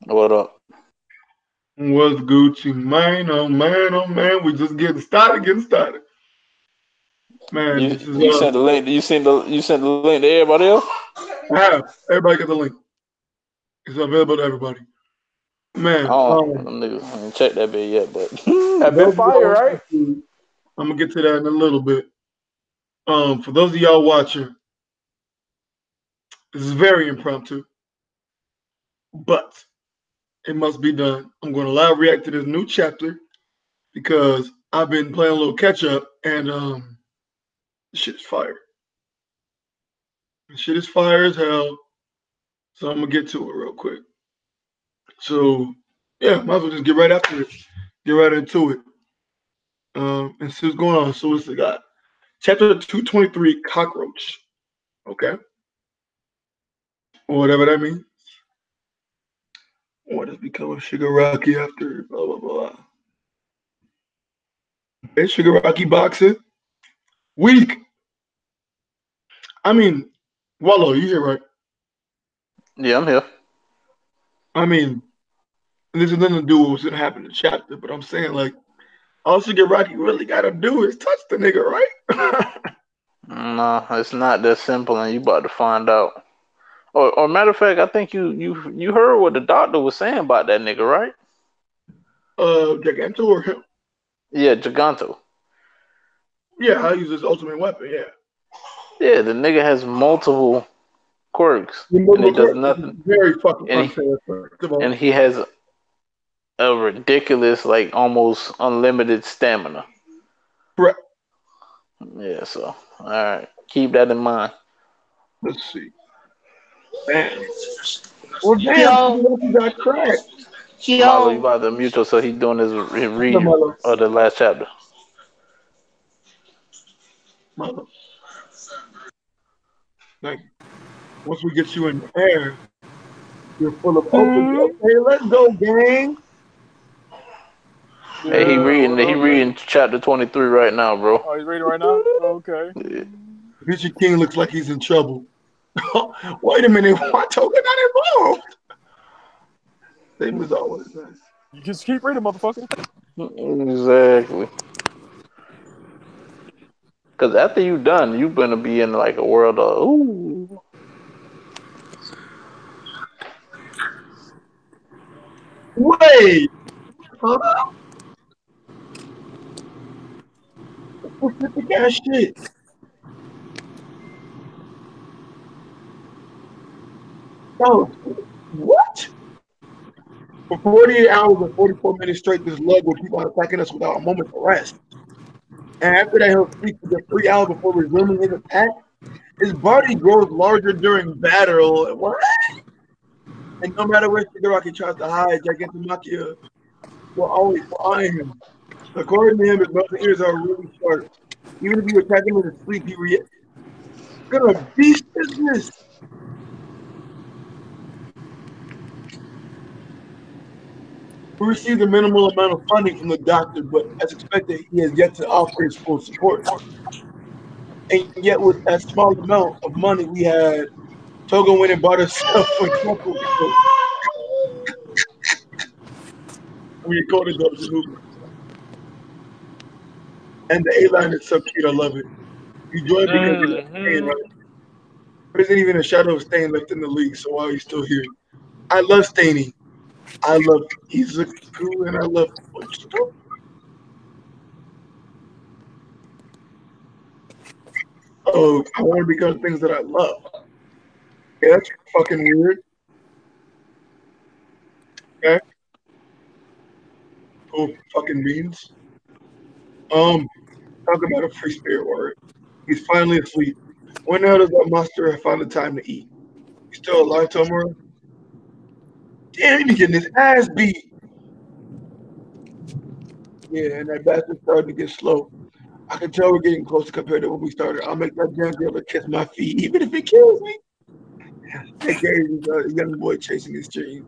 What up? What's Gucci, man? Oh man, oh man, we just getting started. Man, You this is you sent the link? You sent the link to everybody else? I have everybody get the link. It's available to everybody. I Man, don't. Them niggas I ain't checked that bit yet, but for that bit those of fire, y'all right? watching, I'm gonna get to that in a little bit. For those of y'all watching, this is very impromptu, but it must be done. I'm gonna live react to this new chapter because I've been playing a little catch up and this shit is fire. This shit is fire as hell. So I'm gonna get to it real quick. So yeah, might as well just get right after it. Get right into it. And see what's going on. So what's it got? Chapter 223, Cockroach. Okay. Or whatever that means. What has become of Shigaraki after blah blah blah. Okay, Shigaraki boxing. Weak. I mean, Wallow, you hear right. Yeah, I'm here. I mean, this has nothing to do with what's gonna happen in the chapter, but I'm saying like all Shigaraki really gotta do is touch the nigga, right? No, it's not that simple, and you about to find out. Or matter of fact, I think you heard what the doctor was saying about that nigga, right? Giganto or him? Yeah, Giganto. Yeah, I use his ultimate weapon, yeah. Yeah, the nigga has multiple quirks, and he Removal does court is nothing. very fucking And he unfair, first of all. and he has a ridiculous, like almost unlimited stamina. Correct. Yeah, so all right, keep that in mind. Let's see. Damn. Well, damn, Yo, Shigaraki got cracked. Milo, you yo, about to mute so he doing his No, read Milo. of the last chapter. Milo. Thank you. Once we get you in the air, you're full of open. Okay, let's go, gang. Hey, he Yeah, reading what he up, nigga? reading chapter 23 right now, bro. Oh, he's reading right now? Okay. Yeah. Pigeon King looks like he's in trouble. Wait a minute. Why Toga not involved? Same as always, man. You just keep reading, motherfucker. Exactly. Cause after you done, you gonna be in like a world of ooh. Wait. Huh? Specific ass shit. Oh, what? For 48 hours and 44 minutes straight, this lug will keep on attacking us without a moment of rest. And after that, he'll sleep for just 3 hours before resuming his attack. His body grows larger during battle. What? And no matter where Shigaraki tries to hide, Gigantomachia will always find him. According to him, his mouth and ears are really sharp. Even if you attack him in his sleep, he reacts. What kind of beast is this? We received a minimal amount of funding from the doctor, but as expected, he has yet to offer his full support. And yet, with that small amount of money we had, Toga went and bought herself a couple. We recorded those movements. And the A line is so cute. I love it. You joined because you left Stain, Mm-hmm. right? There isn't even a shadow of Stain left in the league, so why are you still here? I love Stainy. I love Izuku, and I love Ochito. Oh, I want to become things that I love. Okay, that's fucking weird. Okay, cool fucking beans. Um, talk about a free spirit word. He's finally asleep. When the hell does that monster have found the time to eat? He's still alive, Tomura? Damn, he be getting his ass beat. Yeah, and that bastard started to get slow. I can tell we're getting closer compared to when we started. I'll make that damn girl to kiss my feet, even if it kills me. That Gary is a young boy chasing his dream.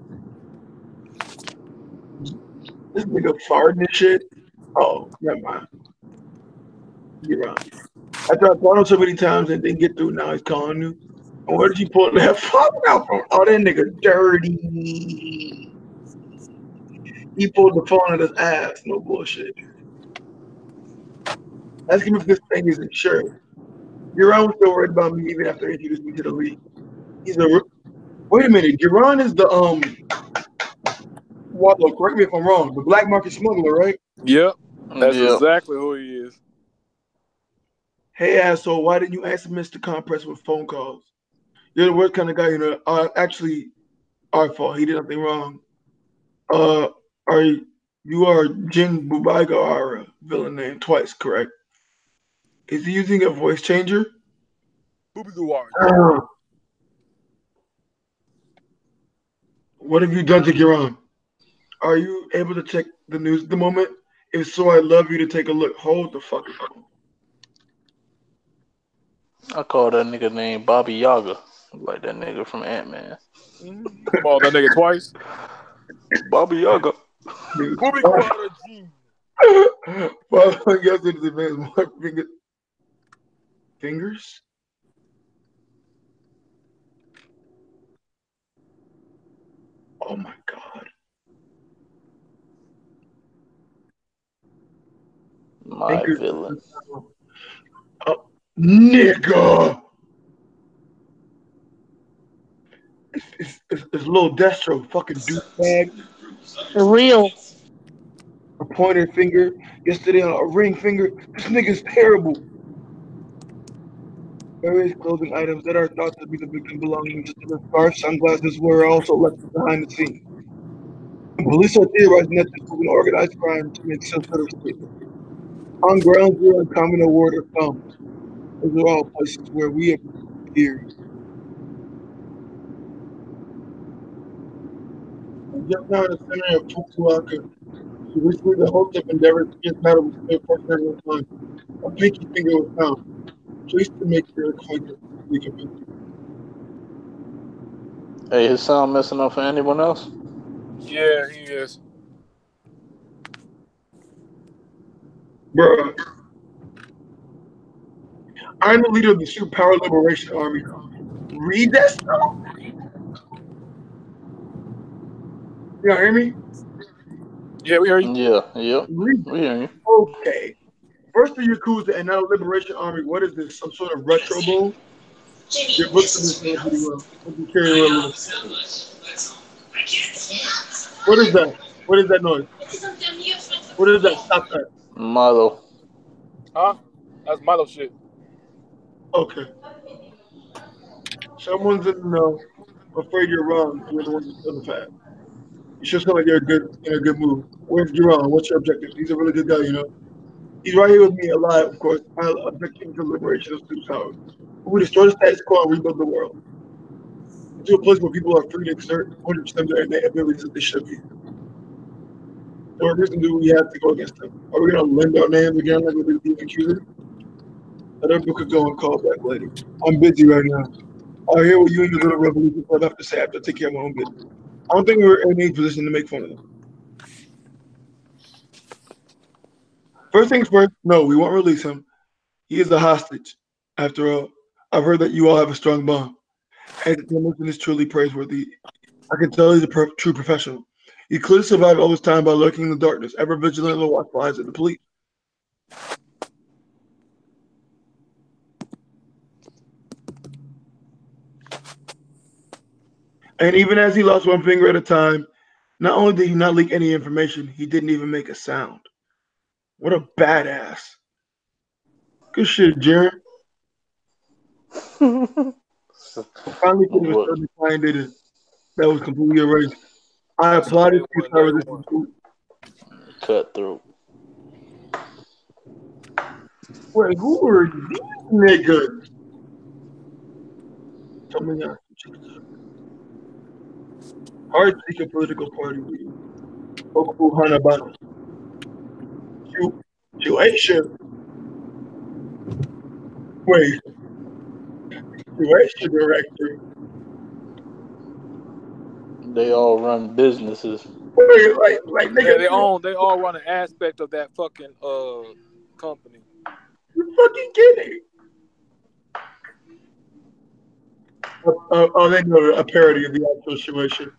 This nigga farting and shit. Oh, never mind. You're wrong. I tried calling him so many times and didn't get through. Now he's calling you. Where did you pull that fuck out from? Oh, that nigga dirty. He pulled the phone out his ass. No bullshit. Ask him if this thing is insured. Giron was still worried about me even after he introduced me to the league. Wait a minute. Giron is the Waldo, correct me if I'm wrong. The black market smuggler, right? Yep. That's Yep. exactly who he is. Hey asshole, why didn't you answer Mr. Compress with phone calls? You're the worst kind of guy, you know. Actually, our fault. He did nothing wrong. You are Jin Bubaiga villain name twice, correct? Is he using a voice changer? Booby Gawar. What have you done to Giron? Are you able to check the news at the moment? If so, I'd love you to take a look. Hold the fucking phone. I call that nigga named Bobby Yaga. Like that nigga from Ant-Man. Come on, that nigga twice. Bobby Yaga. Booby Gawar. Well, I guess it is advanced more fingers? Oh my god. My Fingers. villain. Nigga. It's little Destro, fucking douchebag. For real. A pointer finger. Yesterday on a ring finger. This nigga's terrible. Various clothing items that are thought to be the victim belonging to the scarf, sunglasses were also left behind the scene. Police are theorizing that this was an organized crime to make some sort of statement. On ground zero and common award or thumbs. Those are all places where we have theories. Just now in the center of Fukuoka, she recently the hopes of endeavors to get battle with the partner of time. A pinky finger was found. Please to make your acquaintance. Hey, his sound messing up for anyone else? Yeah, he is. Bruh. I'm the leader of the Superpower Liberation Army. Read that stuff? You hear me? Yeah, we hear you. Yeah, yep. Read. We hear you. Okay. First the Yakuza and now the Liberation Army. What is this? Some sort of retro bowl? Your books of this man pretty well. What is that? What is that noise? What is that? Stop that. Milo. Huh? That's Milo shit. Okay. Someone's in the know. Afraid you're wrong. You're the one who's still the fat. You should sound like you're in a good mood. Where's Jerome? What's your objective? He's a really good guy, you know. He's right here with me, alive, of course. My objective is the liberation of superpowers. We destroy the status quo and rebuild the world. Into a place where people are free to exert 100% of their innate abilities that they should be. So what reason do we have to go against them? Are we going to lend our names again like we did the accuser? Let our book go and call back later. I'm busy right now. I'll hear what you and your little revolution club have to say after I take care of my own business. I don't think we're in any position to make fun of them. First things first, no, we won't release him. He is a hostage. After all, I've heard that you all have a strong bond. And the mission is truly praiseworthy. I can tell he's a true professional. He clearly survived all this time by lurking in the darkness, ever vigilant and watchful eyes of the police. And even as he lost one finger at a time, not only did he not leak any information, he didn't even make a sound. What a badass. Good shit, Jaren. Finally, he was so defiant that was completely erased. I applauded you. Cutthroat. Wait, who are these niggas? Tell me now. Hard to take a political party leader. Oku Hanabana. Shueisha. Wait. Shueisha director. They all run businesses. Wait, like nigga. Yeah, they all run an aspect of that fucking company. You fucking kidding? They know a parody of the actual situation.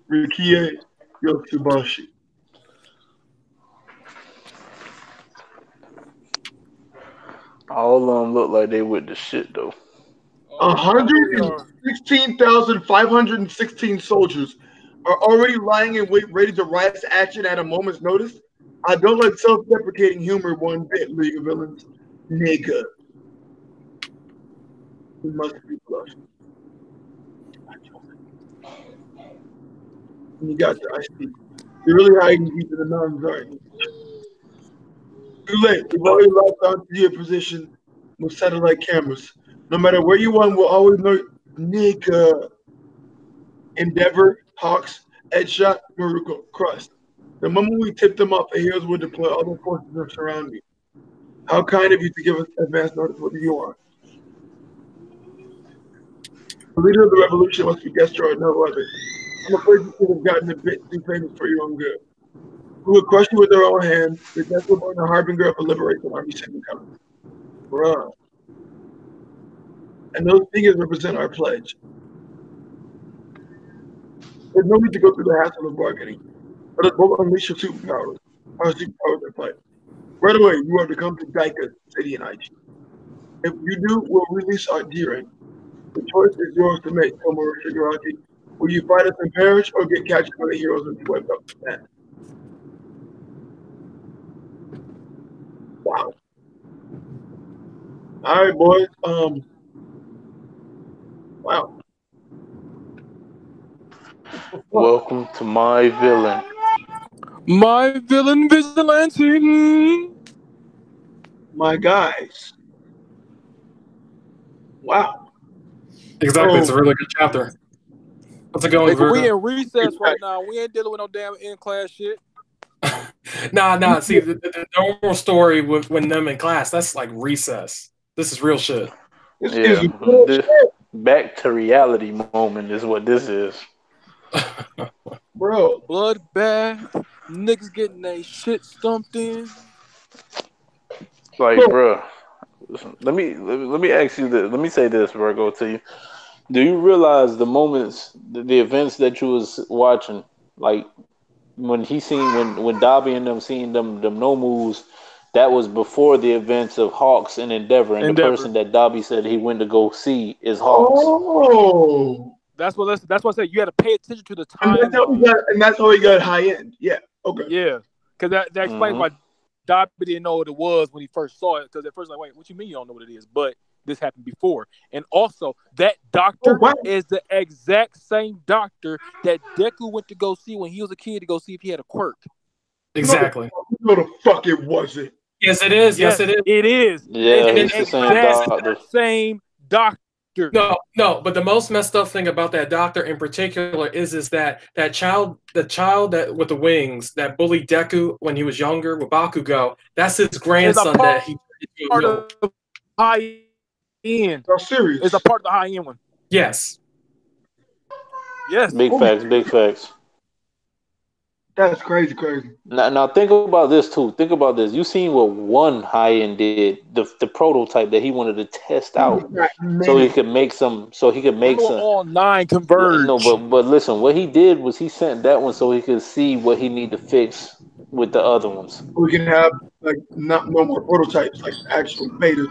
Rikie Yotsubashi. All of them look like they with the shit though. 116,516 soldiers are already lying in wait, ready to rise to action at a moment's notice. I don't like self-deprecating humor one bit, League of Villains. Nigga. We must be bluffed. You got your ice cream. You're really hiding deep in the mountains, aren't you? Too late. We've already locked onto your position with satellite cameras. No matter where you want, we'll always know. Nigga. Endeavor, Hawks, Headshot, Miracle, Crust. The moment we tip them off, the heroes will deploy all the forces that surround me. How kind of you to give us advance notice. What do you want? The leader of the revolution must be Destro and no other. I'm afraid you could have gotten a bit too famous for your own good. We will crush you with our own hands. The Destro born the harbinger of a liberation army second coming. Bruh. And those figures represent our pledge. There's no need to go through the hassle of bargaining. Let us both unleash your superpowers. Our superpowers are fight. Right away, you are to come to Daika City in IG. If you do, we'll release our Jiren. The choice is yours to make, Tomura Shigaraki. Will you fight us and perish, or get captured by the heroes and swept up to that? Wow. All right, boys. Wow. Welcome to my villain. My villain vigilante. My guys. Wow. Exactly. It's a really good chapter. How's it going, Nigga, we Virgo? in recess right now. We ain't dealing with no damn in-class shit. Nah. See, the normal story with when them in class, that's like recess. This is real shit. This Yeah, is real this shit, back to reality moment is what this is. bro. Bloodbath. Niggas getting their shit stumped in. Like, bruh, listen, let me ask you this. Let me say this, Virgo, to you. Do you realize the moments, the events that you was watching, like when Dobby and them seen them no moves, that was before the events of Hawks and Endeavor, and the person that Dobby said he went to go see is Hawks. Oh. That's what I said. You had to pay attention to the time. And that's how he got high end. Yeah. Okay. Yeah, because that explains why Dobby didn't know what it was when he first saw it. Because at first, like, wait, what you mean you don't know what it is? But this happened before. And also, that doctor is the exact same doctor that Deku went to go see when he was a kid to go see if he had a quirk. Exactly. No, the fuck it wasn't. Yes, it is. Yes, it is. It is. Yeah, it's the same doctor. Same doctor. No, but the most messed up thing about that doctor in particular is that the child that with the wings that bullied Deku when he was younger with Bakugo, that's his grandson that he part of high end. Oh, serious. It's a part of the high end one. Yes. Yes. Big facts. That's crazy. Now think about this too. Think about this. You seen what one high end did, the prototype that he wanted to test out, so he could make some. All 9 converge. No, but listen, what he did was he sent that one so he could see what he need to fix with the other ones. We can have like no more prototypes, like actual betas.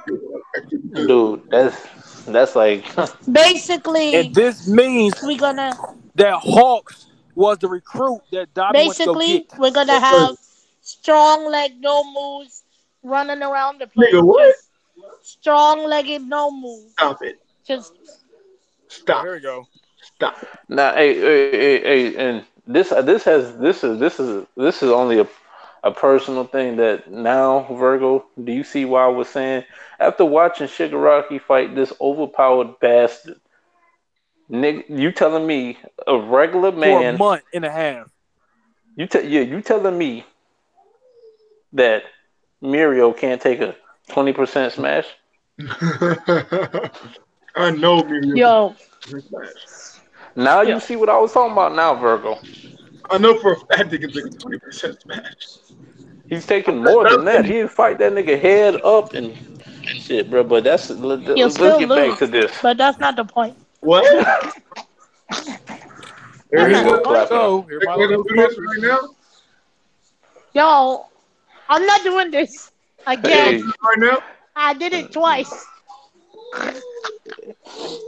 Dude, that's like basically. And this means that Hawks was the recruit that Dobby went to go get. We're gonna have strong-legged no moves running around the place. Nigga, what? Strong-legged no moves. Stop it. Just stop. There we go. Stop. Now, hey, and this is only a personal thing that now, Virgo, do you see why I was saying after watching Shigaraki fight this overpowered bastard? Nick, you telling me a regular man for a month and a half? You telling me that Mirio can't take a 20% smash? I know Mirio. Yo. Now you see what I was talking about now, Virgo. I know for a fact he can take a 20% smash. He's taking more than that. He didn't fight that nigga head up and shit, bro. But You'll let's still get back to lose, this. but that's not the point. What? There That's you not go, the point. clap. Go. We're Everybody gonna look do at this the right now. Yo, I'm not doing this again. Hey, Right now. I did it twice.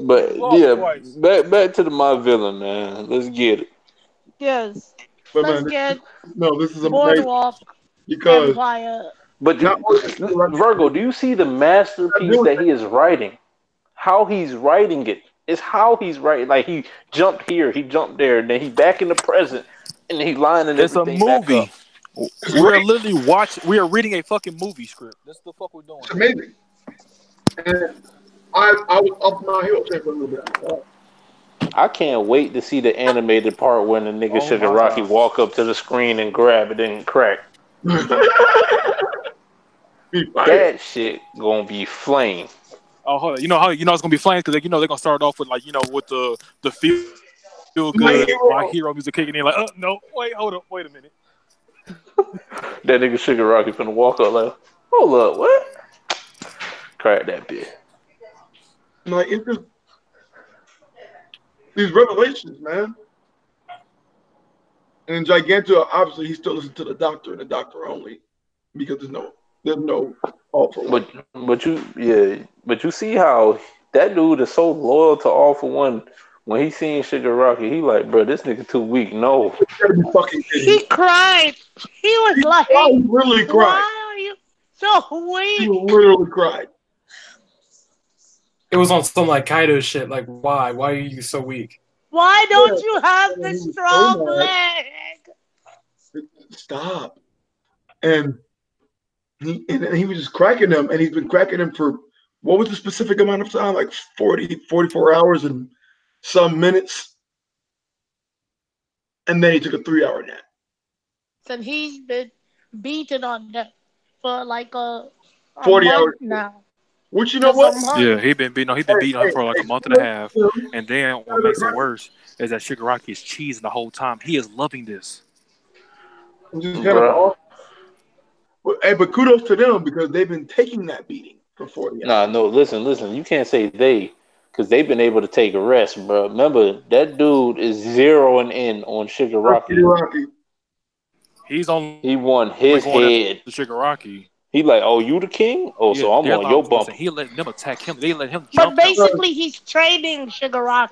but You lost yeah, twice. back to the my villain, man. Let's get it. Yes. But Let's man, get no, this is amazing Boardwalk because Empire. But not only is it like Virgo, do you see the not masterpiece doing that he is writing? How he's writing it. It's how he's writing. Like he jumped here, he jumped there, and then he back in the present, and he lining It's a everything back up. movie. We are literally We are reading a fucking movie script. That's the fuck we're doing. it's amazing. And I was up my heel for a little bit. I can't wait to see the animated part when the nigga Oh Sugar my Rocky god. walk up to the screen and grab it and crack. Be fired. That shit gonna be flame. Oh, hold on. You know how it's gonna be flames because they're gonna start off with like with the feel My good my hero. hero music kicking in like no wait hold up wait a minute. That nigga Sugar Rocky finna walk up like, hold up, what? Crack that bit. Like it's just these revelations, man. And Gigantor, obviously, he still listens to the doctor and the doctor only because there's no all for one. But you see how that dude is so loyal to All for One. When he seen Sugar Rocky, he like, bro, this nigga too weak. No, You gotta be fucking kidding He me. cried. He was like, He really cried. why are you so He weak? literally cried. It was on some like Kaido shit. Like, why? Why are you so weak? Why don't you have He the was so strong mad. leg? Stop. And he was just cracking them, and he's been cracking them for what was the specific amount of time? Like 44 hours and some minutes. And then he took a 3-hour nap. And he's been beaten on them for like a 40 month hours. now. Which you know Just what? a month. Yeah, he been beating her for like a month and a half, and then what makes it worse is that Shigaraki is cheesing the whole time. He is loving this. Which is kind of bro. awesome. But kudos to them because they've been taking that beating for 40 Nah, hours. no, listen. You can't say they, because they've been able to take a rest, bro. Remember, that dude is zeroing in on Sugar Rocky. Rocky. He's only He won his going after head. Shigaraki. He like, oh, you the king? Oh, Yeah, so I'm they're on your bumper. he letting them attack him. They let him But jump. basically, he's training Shigaraki.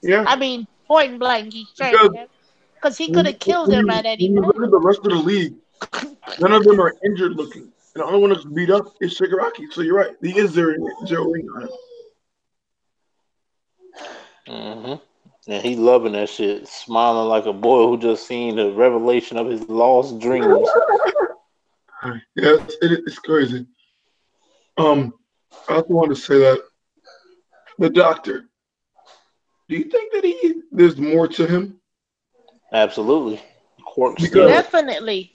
Yeah. I mean, point blank, he's training Because him. Because he could have killed him at any When you point. look at the rest of the league, none of them are injured looking. And the only one that's beat up is Shigaraki. So you're right. He is zeroing on him. And he loving that shit, smiling like a boy who just seen the revelation of his lost dreams. Yes, it's crazy. I also want to say that the doctor. Do you think that there's more to him? Absolutely. Quark Because- still. Definitely.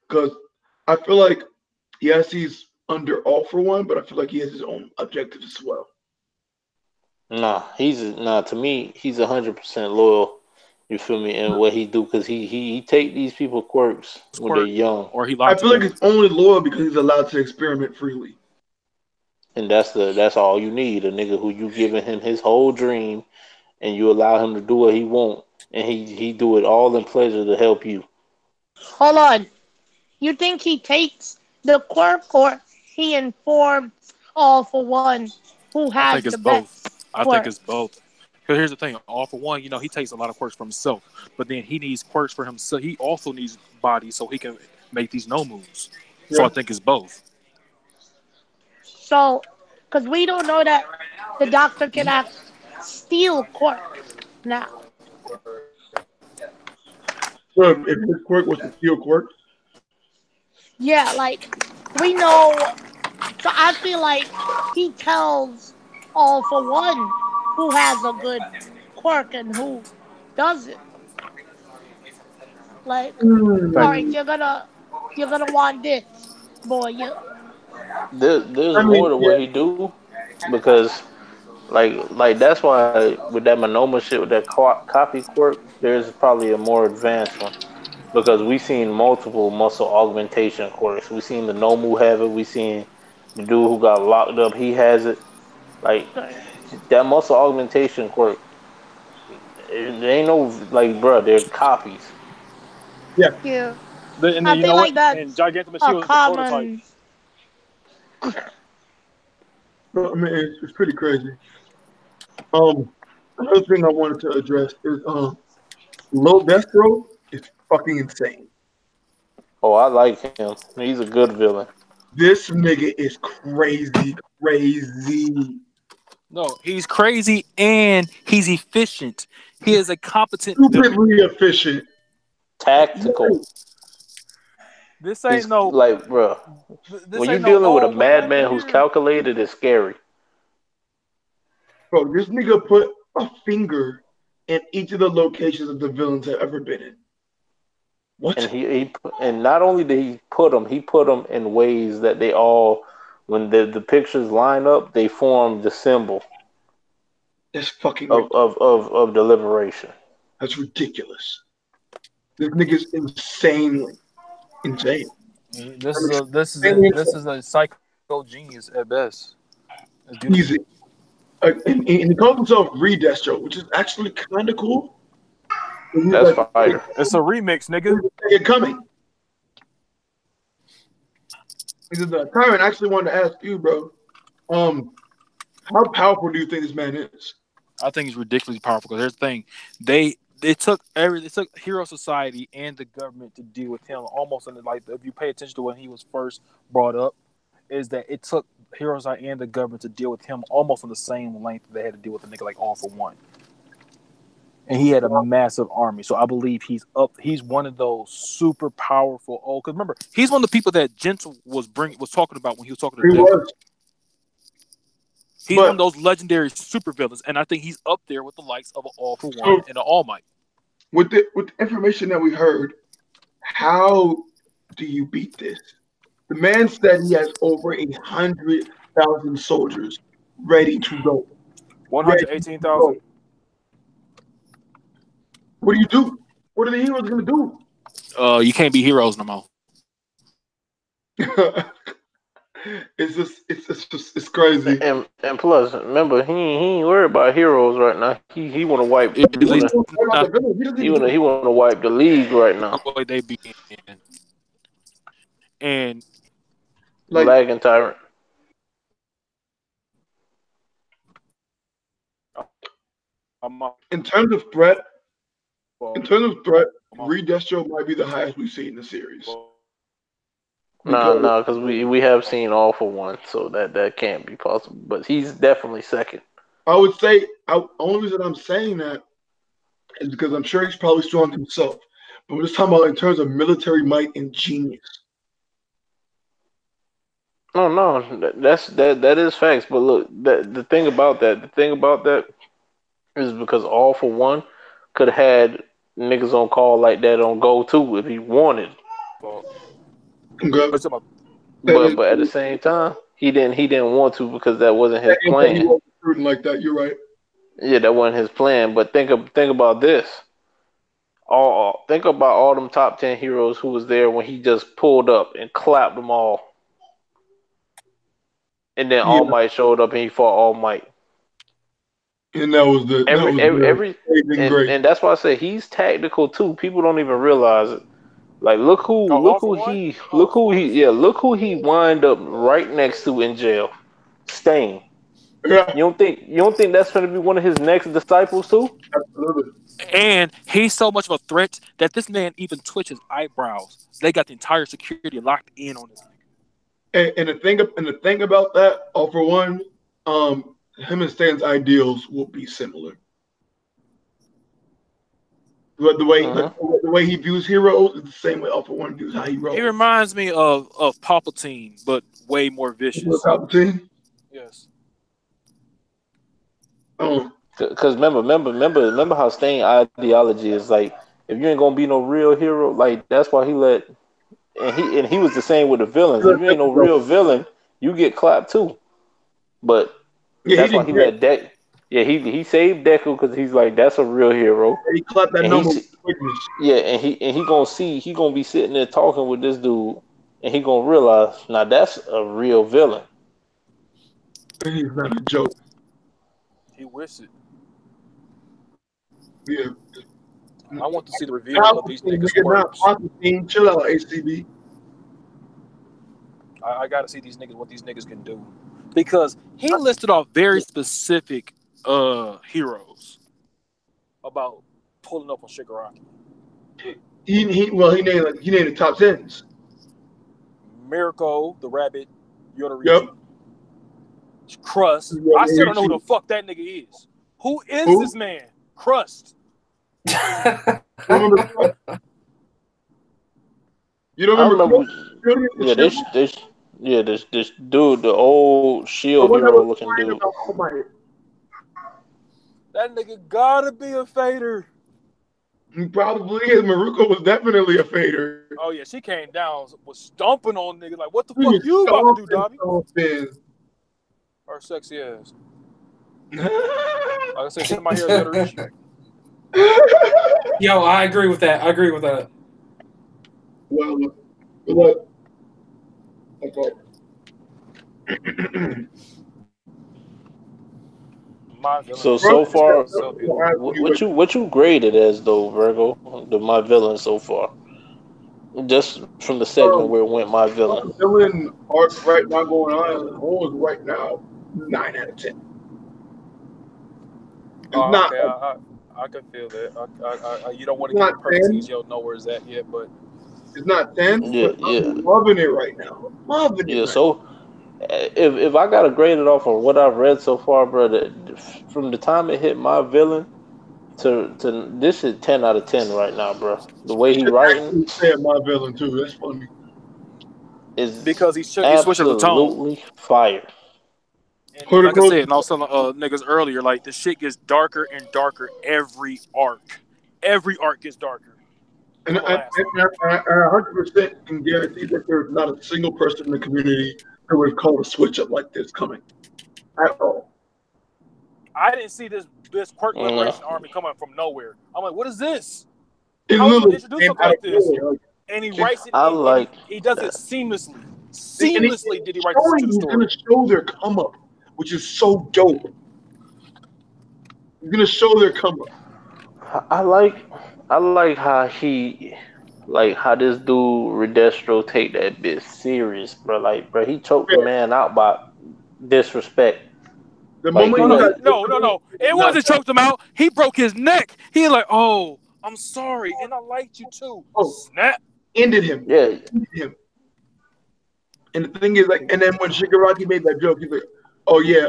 Because I feel like yes, he's under All for One, but I feel like he has his own objectives as well. To me, he's 100% loyal. You feel me? And what he do, because he take these people quirks when they're young. Or he I lied feel to like them. he's only loyal because he's allowed to experiment freely. And that's all you need. A nigga who you giving him his whole dream and you allow him to do what he want. And he do it all in pleasure to help you. Hold on. You think he takes the quirk or he informs All for One who I has think it's the both. best I quirk? think it's both. Because here's the thing: All for One, he takes a lot of quirks for himself, but then he needs quirks for himself. He also needs body so he can make these no moves. So Yeah. I think it's both. So, because we don't know that the doctor can steal quirks now. So if his quirk was to steal quirk, Yeah, like, we know. So I feel like he tells All for One who has a good quirk and who doesn't. Like, all right, you're gonna want this, boy. There's I mean, more to yeah, what he do because like that's why with that Monoma shit with that copy quirk, there's probably a more advanced one because we seen multiple muscle augmentation quirks. We seen the Nomu have it. We seen The dude who got locked up, he has it. Like that muscle augmentation quirk. There ain't no like, bro. They're copies. Yeah. Yeah. And I you feel know like what? that's And Gigantic a Machine was the prototype. common. But, I mean, it's pretty crazy. Another thing I wanted to address is Lil Destro is fucking insane. Oh, I like him. He's a good villain. This nigga is crazy. No, he's crazy and he's efficient. He is a competent villain. Stupidly efficient. Tactical. This ain't He's no like, bro. this When you're ain't no. dealing with a Oh, what madman happened who's here? calculated, it's scary. Bro, this nigga put a finger in each of the locations that the villains have ever been in. What? And not only did he put them in ways that they all, when the pictures line up, they form the symbol That's fucking of deliberation. That's ridiculous. This nigga's insanely insane. This is a psycho genius at best. Easy. And he calls himself Redestro, which is actually kind of cool. That's fire. It's a remix, nigga. It coming. Because Tyron actually wanted to ask you, bro. How powerful do you think this man is? I think he's ridiculously powerful. Because here's the thing, they took Hero Society and the government to deal with him almost in like if you pay attention to when he was first brought up, is that it took Hero Society and the government to deal with him almost on the same length they had to deal with a nigga like All for One. And he had a massive army, so I believe he's one of those super powerful. Oh, because remember, he's one of the people that Gentle was talking about when he was talking to Deku. He's one of those legendary supervillains, and I think he's up there with the likes of an All for One and an All Might. With the information that we heard, how do you beat this? The man said he has over 100,000 soldiers ready to go. 118,000. What do you do? What are the heroes gonna do? You can't be heroes no more. It's crazy. And plus, remember, he ain't worried about heroes right now. He want to wipe. He want to wipe the league right now. They be in. And like lagging Tyrant. In terms of threat, Redestro might be the highest we've seen in the series. No, because we have seen All for One, so that can't be possible. But he's definitely second. I would say, only reason I'm saying that is because I'm sure he's probably strong himself. But we're just talking about in terms of military might and genius. No, that is facts. But look, the thing about that is because All for One could have had niggas on call like that on Go too if he wanted. Okay. But at the same time, he didn't want to because that wasn't his plan. He wasn't like that. You're right. Yeah, that wasn't his plan. But think about this. Think about all them top 10 heroes who was there when he just pulled up and clapped them all. And then All Might showed up and he fought All Might. And that was and that's why I say he's tactical too. People don't even realize it. Like look who he wind up right next to in jail. Stain. Yeah. You don't think that's going to be one of his next disciples too? Absolutely. And he's so much of a threat that this man even twitches eyebrows. They got the entire security locked in on this nigga. And the thing about that, All for One, him and Stan's ideals will be similar. But the way he views heroes is the same way All for One views how he rolls. He reminds me of Palpatine, but way more vicious. Palpatine? Yes. Oh. Because remember how Stain ideology is like, if you ain't gonna be no real hero, like that's why he let, and he was the same with the villains. If you ain't no real villain, you get clapped too. But that's why he let Deku. Yeah, he saved Deku because he's like, that's a real hero. He clapped that number. Yeah, and he gonna be sitting there talking with this dude, and he gonna realize now that's a real villain. He's not a joke. He wished it. Yeah. I want to see the reveal of these niggas' quirks. Chill out, ACB. I gotta see these niggas, what these niggas can do. Because he listed off very specific heroes about pulling up on Shigaraki. He named the top 10s. Mirko, the rabbit, Yoruichi. Yep. Crust. I still don't know who the fuck that nigga is. Who is this man? Crust. You don't remember? This dude, the old shield hero looking dude. That nigga gotta be a fader. He probably is. Maruko was definitely a fader. Oh yeah, she came down, was stomping on niggas like, what the fuck you about to do, Dobby? Her sexy ass. Like I said, shit in my hair is better issue. Yo, I agree with that. Well, look. Okay. So far, what you graded as though, Virgo, my villain so far? Just from the segment where it went, my villain. Villain arc right now going on right now, 9 out of 10. Not. Okay, I can feel that. You don't want to get the perfect because you don't know where it's at yet, but it's not 10. Yeah. I'm loving it right now. Loving it. Yeah. So, if I gotta grade it off on what I've read so far, brother, from the time it hit my villain to this is 10 out of 10 right now, bro. The way he writing. Said my villain too. That's funny. Is because he switches the tone. Absolutely fire. And like I said, and I was telling niggas earlier, like the shit gets darker and darker every arc. Every arc gets darker. And I 100% can guarantee that there's not a single person in the community who would call a switch up like this coming at all. I didn't see this quirk liberation army coming from nowhere. I'm like, what is this? How did you introduce something like this? And he writes it. He does it seamlessly. Seamlessly did he write this into the story? He's gonna show their come up, which is so dope. He's gonna show their come up. I like how how this dude Redestro take that bit serious, bro. Like, bro, he choked the man out by disrespect. No. It wasn't choked him out. He broke his neck. He like, oh, I'm sorry, and I liked you too. Oh, snap! Ended him. Yeah. Ended him. And the thing is, like, and then when Shigaraki made that joke, he's like, oh yeah,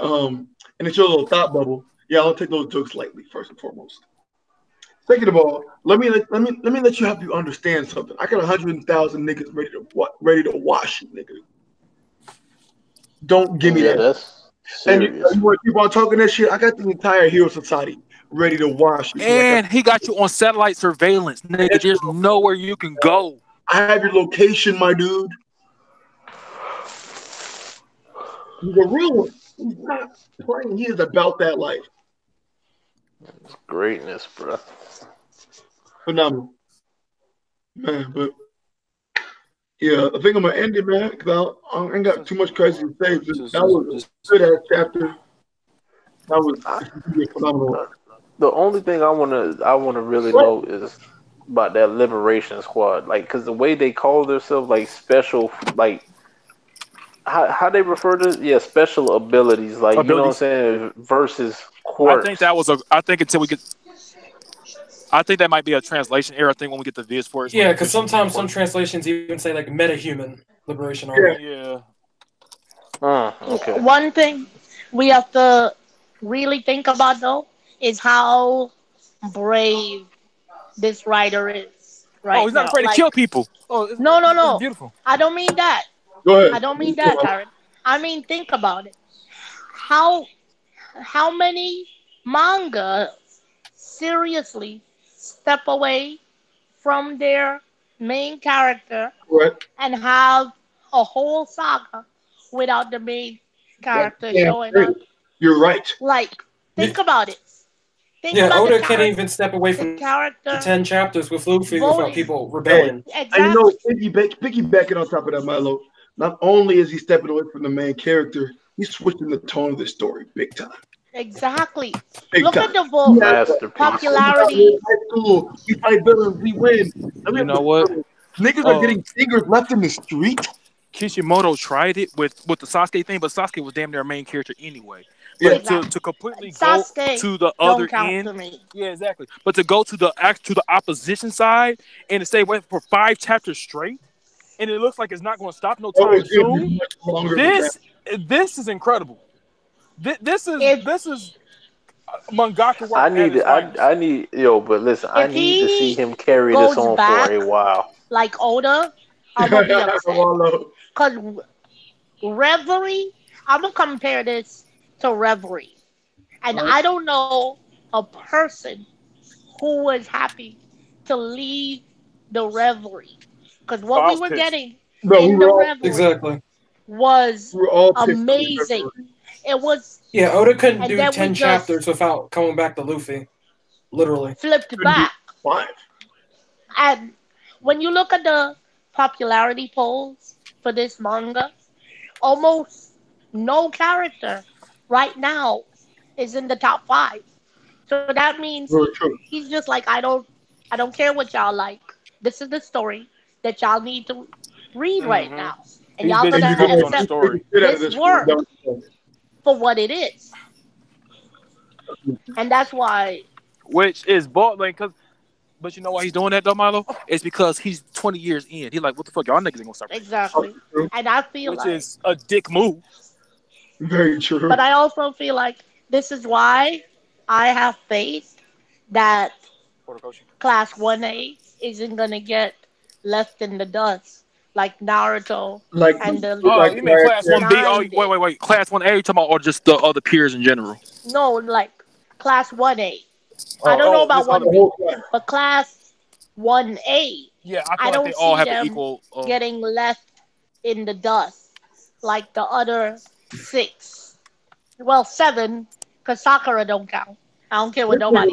and it showed a little thought bubble. Yeah, I'll take those jokes lightly first and foremost. Second of all, let me let you help you understand something. I got 100,000 niggas ready to wash you, nigga. Don't give me that. That's serious. And you want to keep on talking that shit? I got the entire Hero Society ready to wash you. And he got you on satellite surveillance, nigga. There's nowhere you can go. I have your location, my dude. He's a real one. He's not playing. He is about that life. Greatness, bro. Phenomenal, man. But yeah, I think I'm gonna end it, man, because I ain't got too much crazy to say. That was a good ass chapter. That was phenomenal. The only thing I wanna really know is about that Liberation Squad, like, because the way they call themselves, like, special, like, how they refer to special abilities, like, you know what I'm saying, versus quirks. I think until we get. I think that might be a translation error thing when we get the viz for it. Yeah, because sometimes some translations even say like metahuman liberation army. Yeah. Okay. One thing we have to really think about though is how brave this writer is. Right? Oh, he's not afraid to kill people. Oh, no. It's beautiful. I don't mean that. Go ahead. I don't mean that, Karen. I mean, think about it. How many manga seriously step away from their main character and have a whole saga without the main character showing up? You're right. Like, think about it. Oda can't even step away from the character. The 10 chapters with Luffy without people rebelling. Exactly. And you know, piggybacking on top of that, Milo, not only is he stepping away from the main character, he's switching the tone of the story big time. Exactly. Big Look time. at the book Masterpiece. popularity. High school, we fight villains, we win. You know what? Niggas are getting fingers left in the street. Kishimoto tried it with the Sasuke thing, but Sasuke was damn near a main character anyway. But Exactly. to completely Sasuke go to the don't other count end, for me. yeah, exactly. But to go to the opposition side and to stay away for 5 chapters straight, and it looks like it's not going to stop no time soon. This is incredible. This is mangaka work. I need but listen, I If need to see he him carry goes this on back- for a while. Like Oda, I'm gonna be upset. Because Reverie, I'm gonna compare this to Reverie. And I don't know a person who was happy to leave the Reverie. Because what we were getting in the Reverie was amazing. It was Oda couldn't and do then 10 we just chapters without coming back to Luffy. Literally. flipped back. 5. And when you look at the popularity polls for this manga, almost no character right now is in the top 5. So that means he's just like, I don't care what y'all like. This is the story that y'all need to read right now. And y'all gonna accept this work for what it is. And that's why. Which is bottling, but you know why he's doing that though, Milo? It's because he's 20 years in. He's like, what the fuck, y'all niggas ain't gonna stop. Exactly. And I feel which like is a dick move. Very true. But I also feel like this is why I have faith that Class 1A isn't gonna get left in the dust like Naruto and the. You mean Class 1B? Oh, wait. Class 1A, you talking about, or just the other peers in general? No, like Class 1A. I don't know about 1B, but Class 1A. Yeah, I don't like they all see have them an equal getting left in the dust like the other 6. Well, 7, because Sakura don't count. I don't care what nobody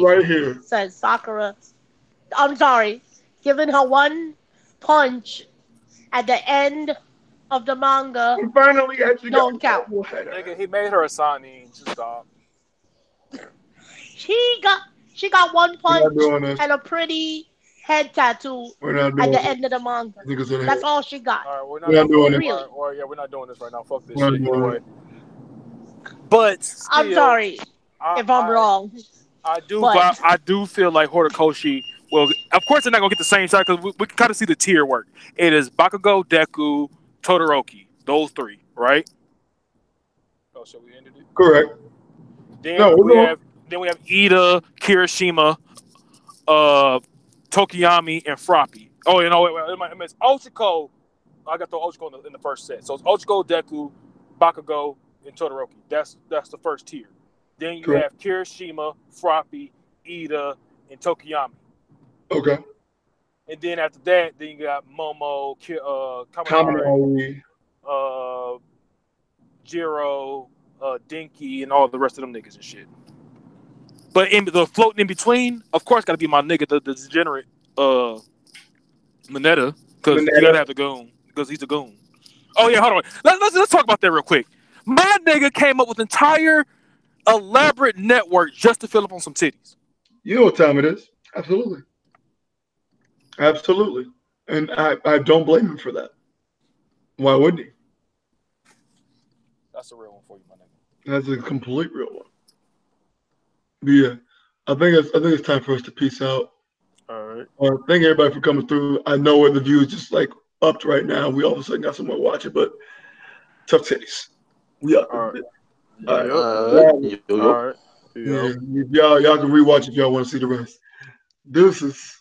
says. Sakura. I'm sorry. Giving her one punch at the end of the manga finally actually don't count. Nigga, he made her a Sanin. Just stop. She got one punch and a pretty head tattoo at the end of the manga. That's all she got. All right, we're not doing it. We're not doing this right now. Fuck this shit. Anyway. But still, I'm sorry if I'm wrong. I do feel like Horikoshi. Well, of course they're not gonna get the same side because we can kind of see the tier work. It is Bakugo, Deku, Todoroki, those 3, right? Oh, so we ended it. Correct. Then we have Ida, Kirishima, Tokiyami, and Froppy. Oh, you know, it's Ochiko. I got the Ochiko in the first set. So it's Ochiko, Deku, Bakugo, and Todoroki. That's the first tier. Then you have Kirishima, Froppy, Ida, and Tokiyami. Okay. And then after that, then you got Momo, Kaminari, Jiro, Dinky, and all the rest of them niggas and shit. But in the floating in between, of course, got to be my nigga, the degenerate Mineta, because you gotta have the goon, because he's a goon. Oh yeah, hold on. Let's talk about that real quick. My nigga came up with an entire elaborate network just to fill up on some titties. You know what time it is? Absolutely. And I don't blame him for that. Why wouldn't he? That's a real one for you, my nigga. That's a complete real one. But yeah, I think it's time for us to peace out. All right. Thank everybody for coming through. I know where the view is just like upped right now. We all of a sudden got someone watching, but tough titties. We up. All right. All right. Yeah, y'all can rewatch if y'all want to see the rest. Deuces.